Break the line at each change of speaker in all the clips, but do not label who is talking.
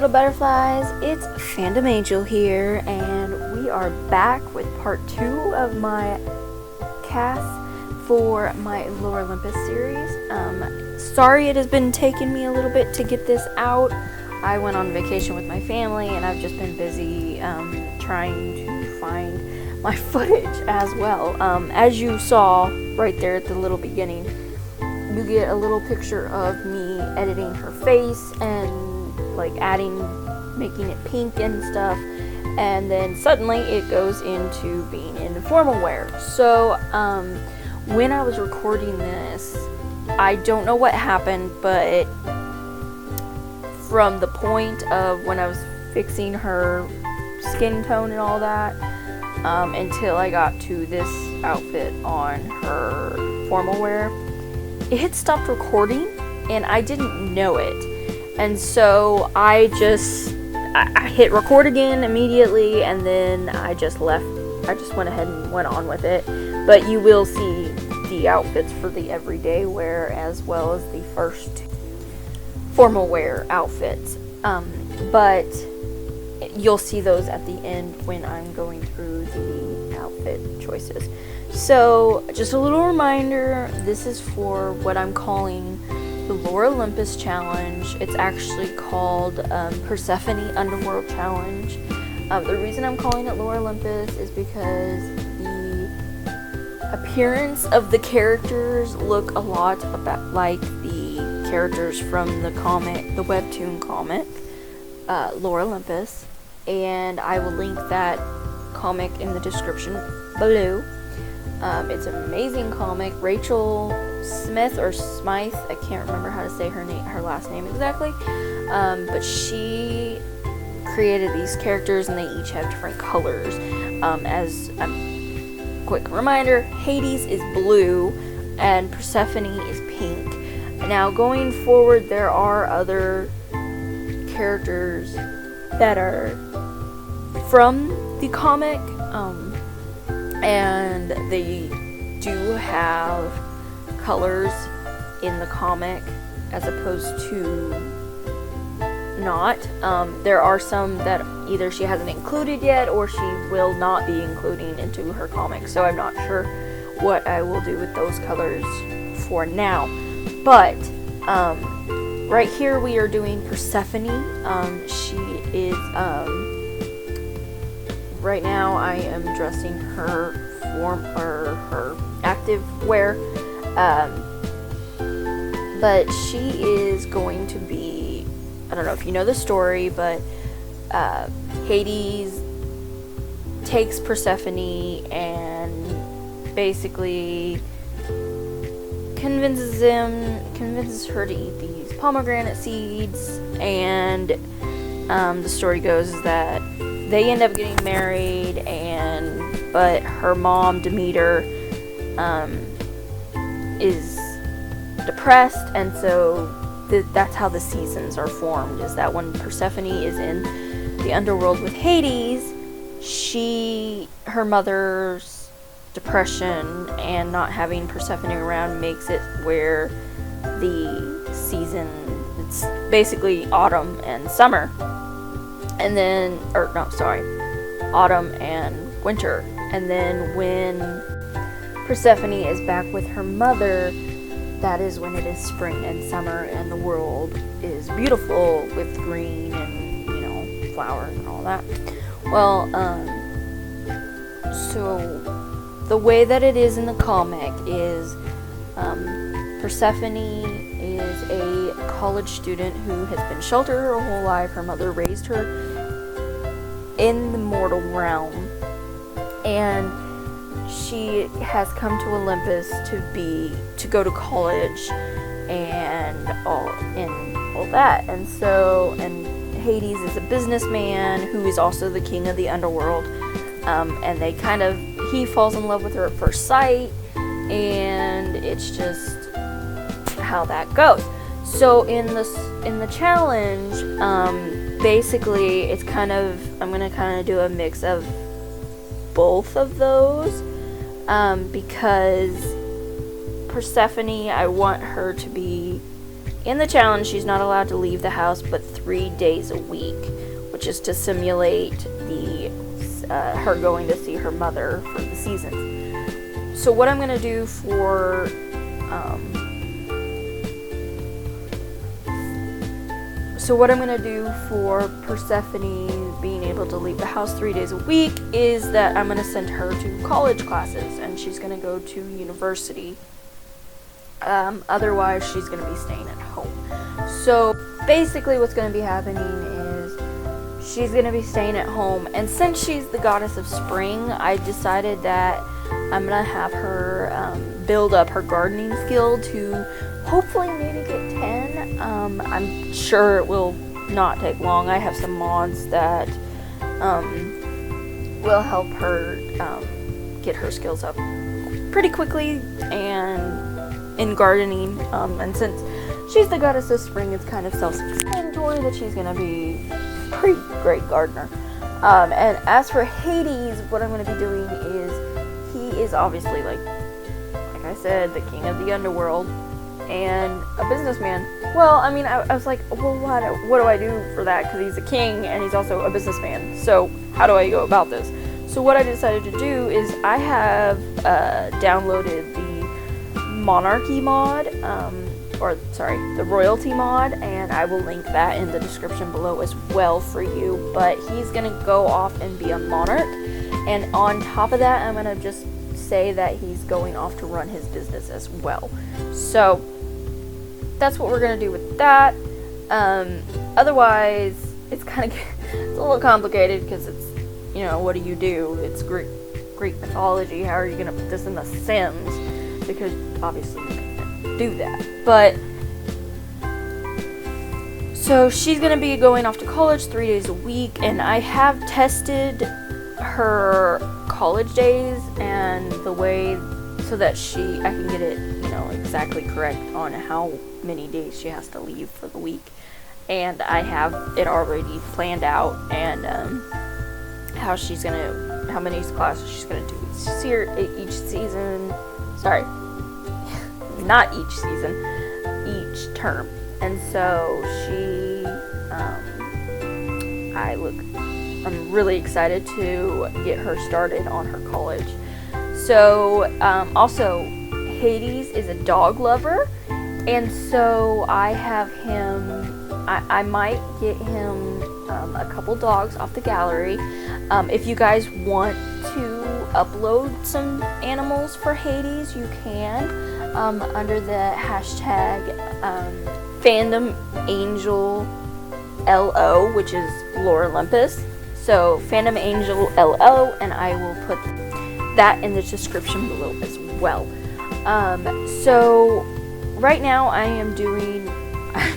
little butterflies, it's FandomAngel here, and we are back with part 2 of my CAS for my Lore Olympus series. Sorry it has been taking me a little bit to get this out. I went on vacation with my family, and I've just been busy trying to find my footage as well. As you saw right there at the little beginning, you get a little picture of me editing her face and like making it pink and stuff, and then suddenly it goes into being in formal wear. So when I was recording this, I don't know what happened, but from the point of when I was fixing her skin tone and all that until I got to this outfit on her formal wear, it had stopped recording and I didn't know it. And so I hit record again immediately, and then I just went ahead and went on with it. But you will see the outfits for the everyday wear as well as the first formal wear outfits. But you'll see those at the end when I'm going through the outfit choices. So just a little reminder, this is for what I'm calling the Lore Olympus challenge. It's actually called Persphone Underworld challenge. The reason I'm calling it Lore Olympus is because the appearance of the characters look a lot like the characters from the comic, the webtoon comic, Lore Olympus, and I will link that comic in the description below. It's an amazing comic. Rachel Smith or Smythe, I can't remember how to say her last name exactly, but she created these characters, and they each have different colors. As a quick reminder, Hades is blue and Persephone is pink. Now going forward, there are other characters that are from the comic, and they do have colors in the comic as opposed to not. There are some that either she hasn't included yet or she will not be including into her comic, so I'm not sure what I will do with those colors for now. But right here we are doing Persephone. She is right now I am dressing her her active wear, but she is going to be, I don't know if you know the story, but Hades takes Persephone and basically convinces her to eat these pomegranate seeds, and the story goes is that they end up getting married, but her mom, Demeter, is depressed, and so that's how the seasons are formed, is that when Persephone is in the underworld with Hades, her mother's depression and not having Persephone around makes it where the season, it's basically autumn and summer. And then, autumn and winter. And then when Persephone is back with her mother, that is when it is spring and summer, and the world is beautiful with green and, flowers and all that. Well, so the way that it is in the comic is Persephone is a college student who has been sheltered her whole life. Her mother raised her in the mortal realm, and she has come to Olympus to go to college and all that. And so, and Hades is a businessman who is also the king of the underworld, and he falls in love with her at first sight, and it's just how that goes. So in the challenge, basically it's I'm gonna do a mix of both of those, because Persephone, I want her to be in the challenge. She's not allowed to leave the house but 3 3 days a week, which is to simulate the her going to see her mother for the seasons. So what I'm gonna do for Persephone being able to leave the house 3 days a week is that I'm gonna send her to college classes, and she's gonna go to university. Otherwise, she's gonna be staying at home. So basically, what's gonna be happening is she's gonna be staying at home, and since she's the goddess of spring, I decided that I'm gonna have her build up her gardening skill to hopefully maybe get 10. I'm sure it will not take long. I have some mods that will help her get her skills up pretty quickly and in gardening. And since she's the goddess of spring, it's kind of self-explanatory that she's gonna be a pretty great gardener. And as for Hades, what I'm gonna be doing is he is obviously like I said, the king of the underworld and a businessman. Well, I mean, I was like, well, what do I do for that? Because he's a king and he's also a businessman. So how do I go about this? So what I decided to do is I have downloaded the monarchy mod, the royalty mod, and I will link that in the description below as well for you. But he's gonna go off and be a monarch, and on top of that, I'm gonna just say that he's going off to run his business as well. So that's what we're gonna do with that. Otherwise, it's kind of it's a little complicated because it's, you know, what do you do? It's Greek mythology. How are you gonna put this in The Sims? Because obviously you can't do that. But so she's gonna be going off to college 3 days a week, and I have tested her college days and the way so that I can get it, you know, exactly correct on how many days she has to leave for the week. And I have it already planned out, and how many classes she's gonna do each season. Sorry, not each season, each term. And so I'm really excited to get her started on her college. So, also, Hades is a dog lover, and so I have him, I might get him a couple dogs off the gallery. If you guys want to upload some animals for Hades, you can, under the hashtag FandomAngel LO, which is Lore Olympus. So FandomAngel LO, and I will put that in the description below as well. So right now I'm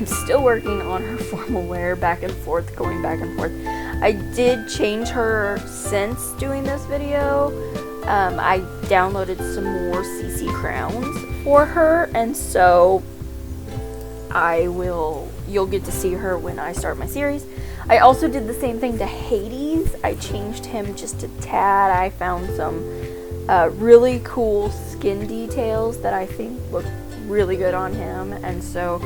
still working on her formal wear, going back and forth. I did change her since doing this video. I downloaded some more CC crowns for her, and so you'll get to see her when I start my series. I also did the same thing to Hades. I changed him just a tad. I found some really cool skin details that I think look really good on him, and so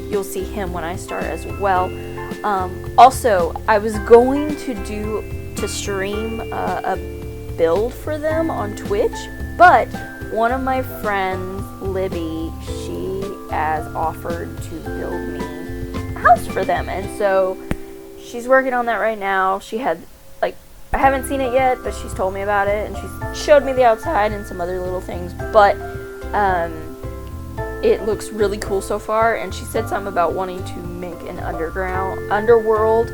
you'll see him when I start as well. Also, I was going to stream a build for them on Twitch, but one of my friends, Libby, she has offered to build me a house for them, and so she's working on that right now. I haven't seen it yet, but she's told me about it, and she's showed me the outside and some other little things, but it looks really cool so far, and she said something about wanting to make an underworld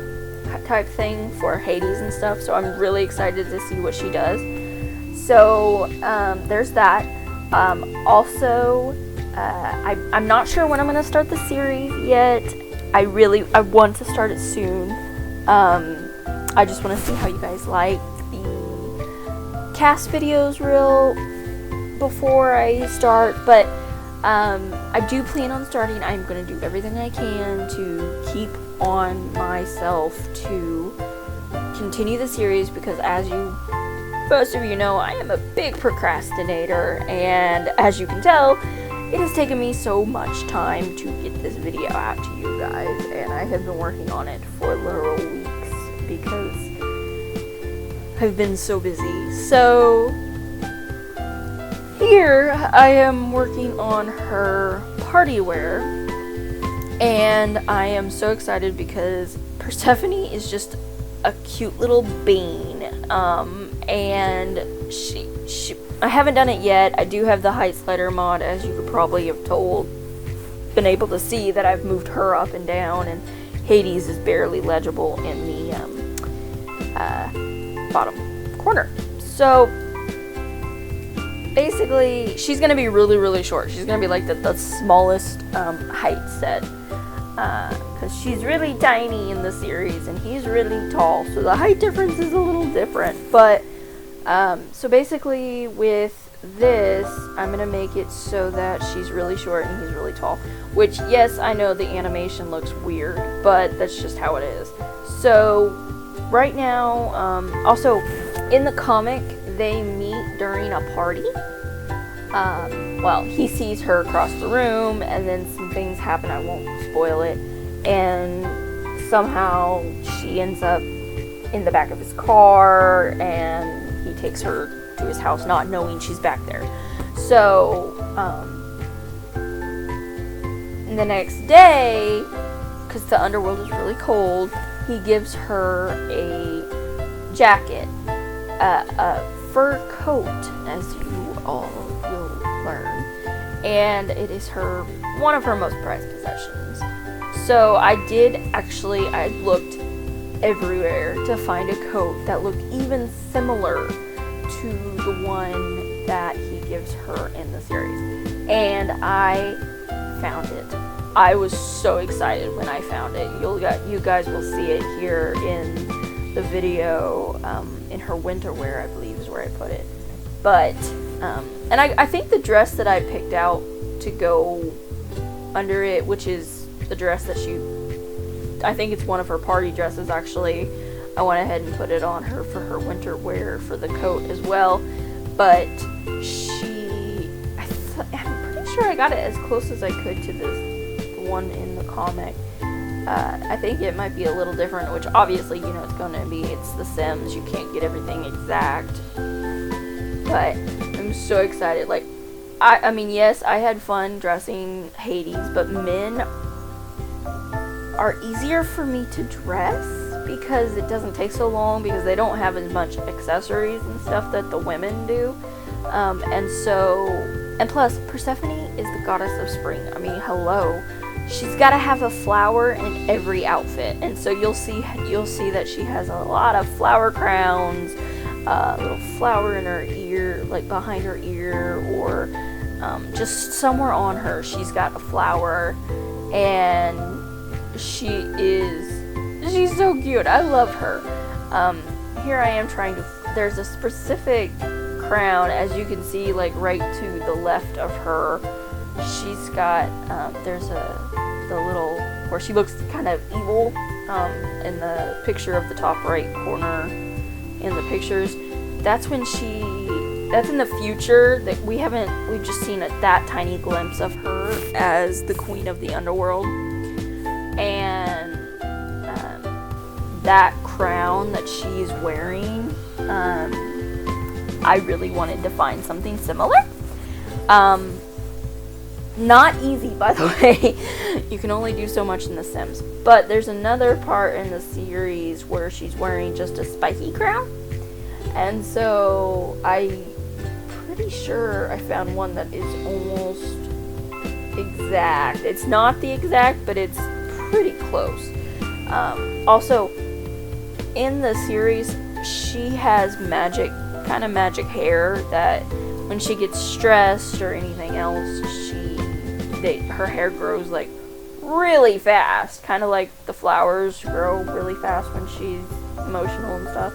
type thing for Hades and stuff, so I'm really excited to see what she does. So there's that. Also, I'm not sure when I'm going to start the series yet. I want to start it soon. I just want to see how you guys like the CAS videos before I start, but I do plan on starting. I'm going to do everything I can to keep on myself to continue the series, because as most of you know, I am a big procrastinator, and as you can tell, it has taken me so much time to get this video out to you guys, and I have been working on it for literal weeks because I've been so busy. So here I am working on her party wear, and I am so excited because Persephone is just a cute little bean, and I haven't done it yet. I do have the height slider mod, as you could probably have been able to see that I've moved her up and down, and Hades is barely legible in the bottom corner. So basically, she's gonna be really, really short. She's gonna be like the smallest height set, because she's really tiny in the series and he's really tall, so the height difference is a little different. But so basically with this, I'm gonna make it so that she's really short and he's really tall, which, yes, I know the animation looks weird, but that's just how it is. So right now, also in the comic, they meet during a party. Well, he sees her across the room, and then some things happen, I won't spoil it, and somehow she ends up in the back of his car, and he takes her to his house not knowing she's back there. So, the next day, because the underworld is really cold, he gives her a jacket, a fur coat, as you all will learn, and it is one of her most prized possessions. So I looked everywhere to find a coat that looked even similar to the one that he gives her in the series, and I found it. I was so excited when I found it. You guys will see it here in the video, in her winter wear, I believe is where I put it. But and I think the dress that I picked out to go under it, which is the dress that I think it's one of her party dresses actually, I went ahead and put it on her for her winter wear for the coat as well. But I'm pretty sure I got it as close as I could to the one in the comic. I think it might be a little different, which obviously, it's going to be. It's The Sims. You can't get everything exact. But I'm so excited. Like, I mean, yes, I had fun dressing Hades, but men are easier for me to dress because it doesn't take so long, because they don't have as much accessories and stuff that the women do. And plus, Persephone is the goddess of spring. I mean, hello. She's got to have a flower in every outfit, and so you'll see that she has a lot of flower crowns, a little flower in her ear, like behind her ear, or just somewhere on her. She's got a flower, and she's so cute. I love her. Here I am there's a specific crown, as you can see, like right to the left of her. She's got, there's the little, where she looks kind of evil, in the picture of the top right corner in the pictures. That's in the future, that we've just seen that tiny glimpse of her as the queen of the underworld. And, that crown that she's wearing, I really wanted to find something similar. Not easy, by the way. You can only do so much in The Sims. But there's another part in the series where she's wearing just a spiky crown. And so I'm pretty sure I found one that is almost exact. It's not the exact, but it's pretty close. Also, in the series, she has magic hair that when she gets stressed or anything else, her hair grows like really fast, kind of like the flowers grow really fast when she's emotional and stuff.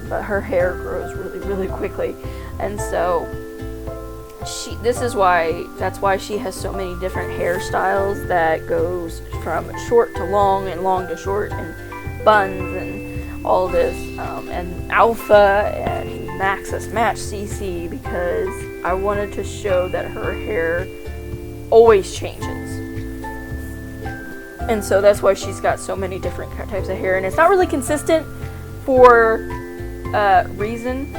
But her hair grows really, really quickly, and so that's why she has so many different hairstyles that goes from short to long and long to short and buns and all this, and alpha and maxis match CC, because I wanted to show that her hair always changes. And so that's why she's got so many different types of hair. And it's not really consistent for reason,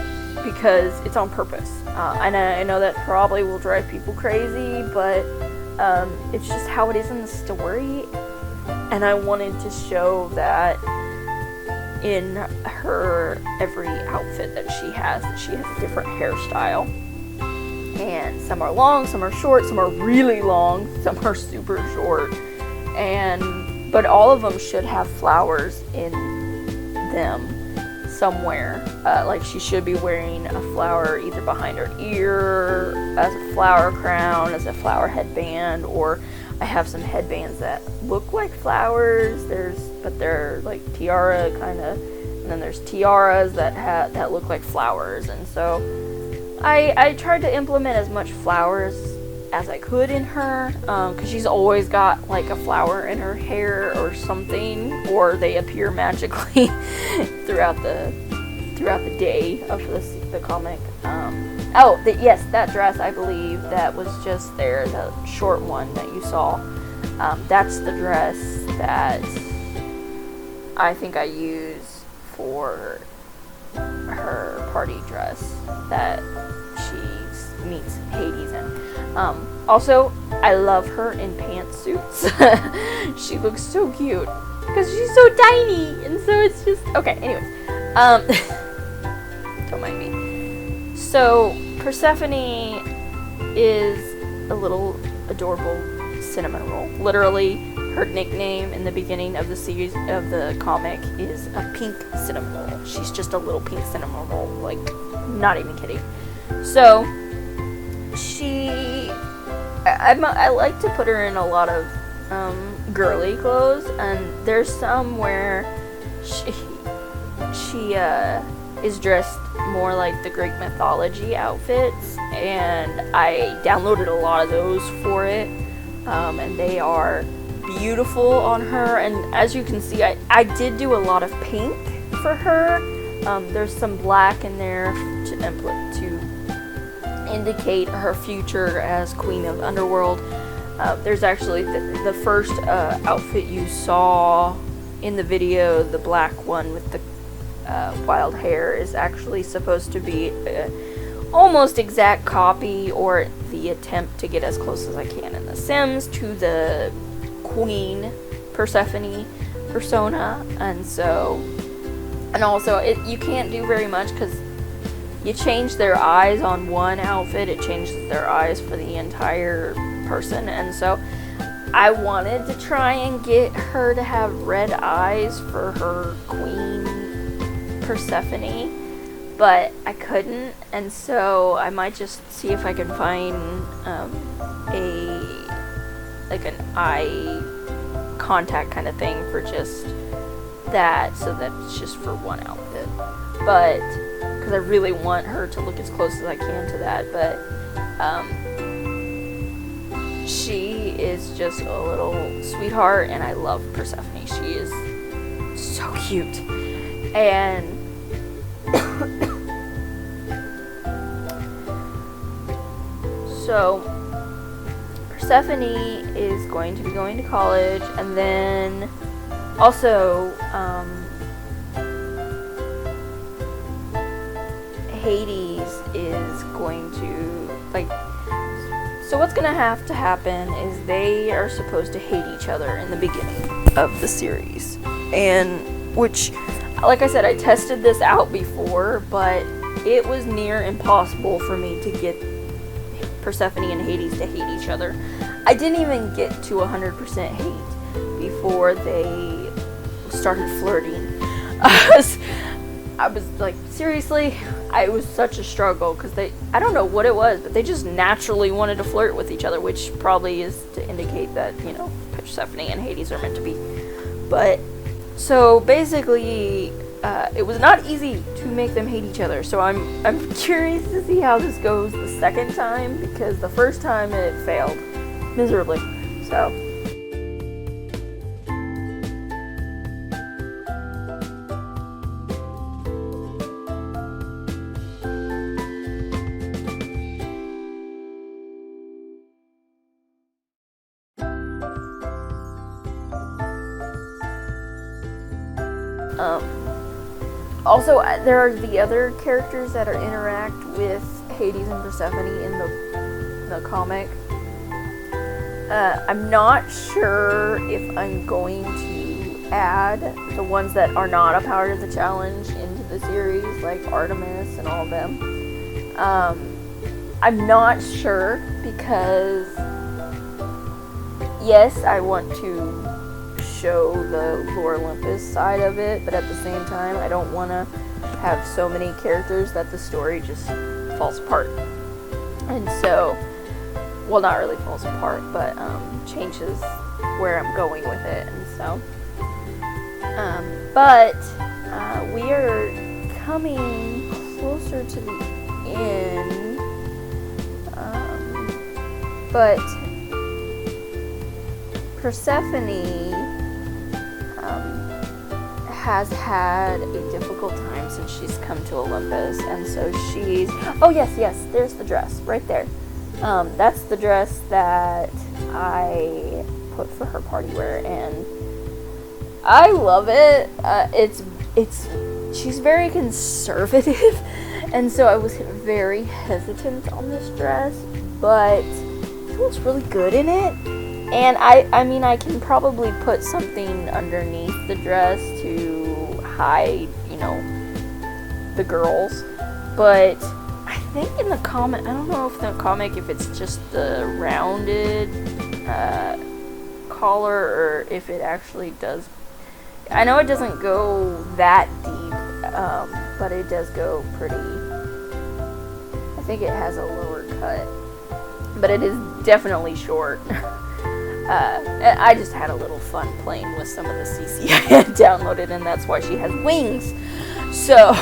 because it's on purpose. And I know that probably will drive people crazy, but it's just how it is in the story. And I wanted to show that in her every outfit that she has a different hairstyle. And some are long, some are short, some are really long, some are super short. But all of them should have flowers in them somewhere. Like she should be wearing a flower either behind her ear, as a flower crown, as a flower headband, or I have some headbands that look like flowers. But they're like tiara kind of, and then there's tiaras that look like flowers. And so I tried to implement as much flowers as I could in her, because she's always got like a flower in her hair or something, or they appear magically throughout the day of the comic. Yes, that dress, I believe that was just there, the short one that you saw. That's the dress that I think I use for her party dress that she meets Hades in. Also, I love her in pantsuits. She looks so cute because she's so tiny, and so it's just okay. Anyways, don't mind me. So Persephone is a little adorable cinnamon roll. Literally, her nickname in the beginning of the series of the comic is a pink cinnamon roll. She's just a little pink cinnamon roll, like not even kidding. So I like to put her in a lot of girly clothes, and there's some where she is dressed more like the Greek mythology outfits, and I downloaded a lot of those for it, and they are beautiful on her. And as you can see, I did do a lot of pink for her. There's some black in there to indicate her future as Queen of Underworld. There's actually the first outfit you saw in the video, the black one with the wild hair, is actually supposed to be almost exact copy, or the attempt to get as close as I can in The Sims to the Queen Persephone persona. And also you can't do very much because you change their eyes on one outfit, it changes their eyes for the entire person. And so I wanted to try and get her to have red eyes for her Queen Persephone, but I couldn't. And so I might just see if I can find an eye contact kind of thing for just that, so that it's just for one outfit. But because I really want her to look as close as I can to that. But she is just a little sweetheart, and I love Persephone. She is so cute. And so Persephone is going to be going to college, and then also Hades is going to, so what's going to have to happen is they are supposed to hate each other in the beginning of the series. And which, like I said, I tested this out before, but it was near impossible for me to get Persephone and Hades to hate each other. I didn't even get to 100% hate before they started flirting. I was like, seriously, it was such a struggle because I don't know what it was, but they just naturally wanted to flirt with each other, which probably is to indicate that, Persephone and Hades are meant to be. But, so basically, it was not easy to make them hate each other. So I'm curious to see how this goes the second time, because the first time it failed miserably. So Also, there are the other characters that interact with Hades and Persephone in the comic. I'm not sure if I'm going to add the ones that are not a part of the challenge into the series, like Artemis and all of them. I'm not sure because, yes, I want to show the Lore Olympus side of it, but at the same time, I don't want to have so many characters that the story just falls apart. And so, well, not really falls apart, but changes where I'm going with it. And so, but we are coming closer to the end. But Persephone has had a difficult time since she's come to Olympus, and so she's, oh yes, there's the dress right there. That's the dress that I put for her party wear, and I love it. She's very conservative, and so I was very hesitant on this dress, but it looks really good in it. And I mean, I can probably put something underneath the dress to hide, the girls. But I think in the comic, I don't know if in the comic if it's just the rounded collar or if it actually does. I know it doesn't go that deep, but it does go pretty. I think it has a lower cut, but it is definitely short. I just had a little fun playing with some of the CC I had downloaded, and that's why she has wings. So,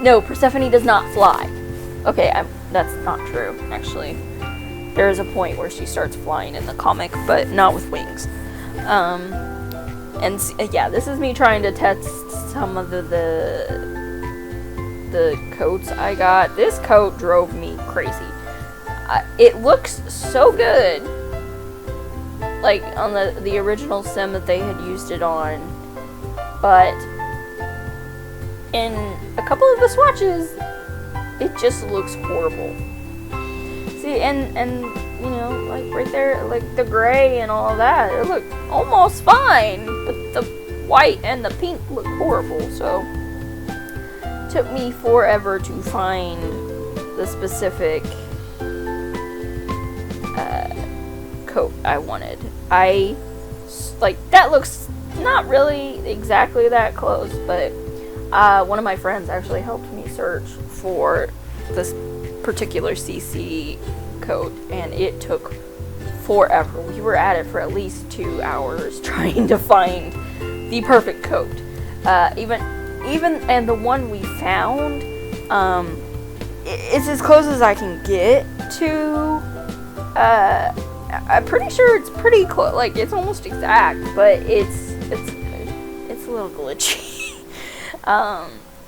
no, Persephone does not fly. Okay, that's not true, actually. There is a point where she starts flying in the comic, but not with wings. And yeah, this is me trying to test some of the coats I got. This coat drove me crazy. It looks so good. Like on the original sim that they had used it on, but in a couple of the swatches, it just looks horrible. See, and like right there, like the gray and all of that, it looked almost fine, but the white and the pink looked horrible. So it took me forever to find the specific coat I wanted. That looks not really exactly that close, but one of my friends actually helped me search for this particular CC coat, and it took forever. We were at it for at least 2 hours trying to find the perfect coat. Even and the one we found, it's as close as I can get to. I'm pretty sure it's pretty close. Like it's almost exact, but it's a little glitchy.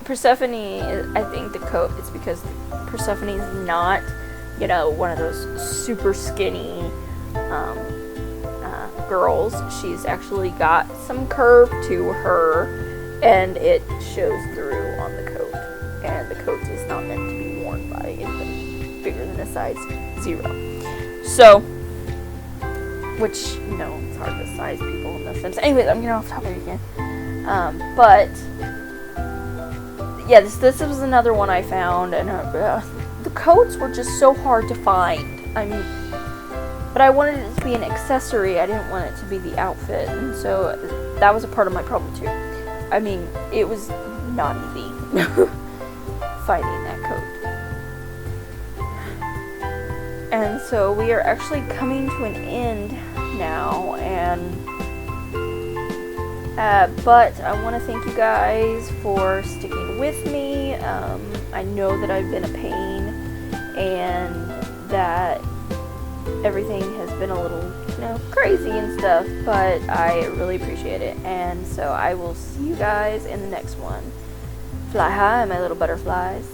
Persephone, I think the coat is because Persephone is not, one of those super skinny girls. She's actually got some curve to her, and it shows through on the coat. And the coat is not meant to be worn by anything bigger than a size 0. So, which, it's hard to size people in this sense. Anyways, I'm getting off topic again. But yeah, this was another one I found, and the coats were just so hard to find. But I wanted it to be an accessory. I didn't want it to be the outfit, and so that was a part of my problem too. It was not easy finding that coat. And so we are actually coming to an end now, and but I want to thank you guys for sticking with me. I know that I've been a pain, and that everything has been a little, crazy and stuff, but I really appreciate it. And so I will see you guys in the next one. Fly high, my little butterflies.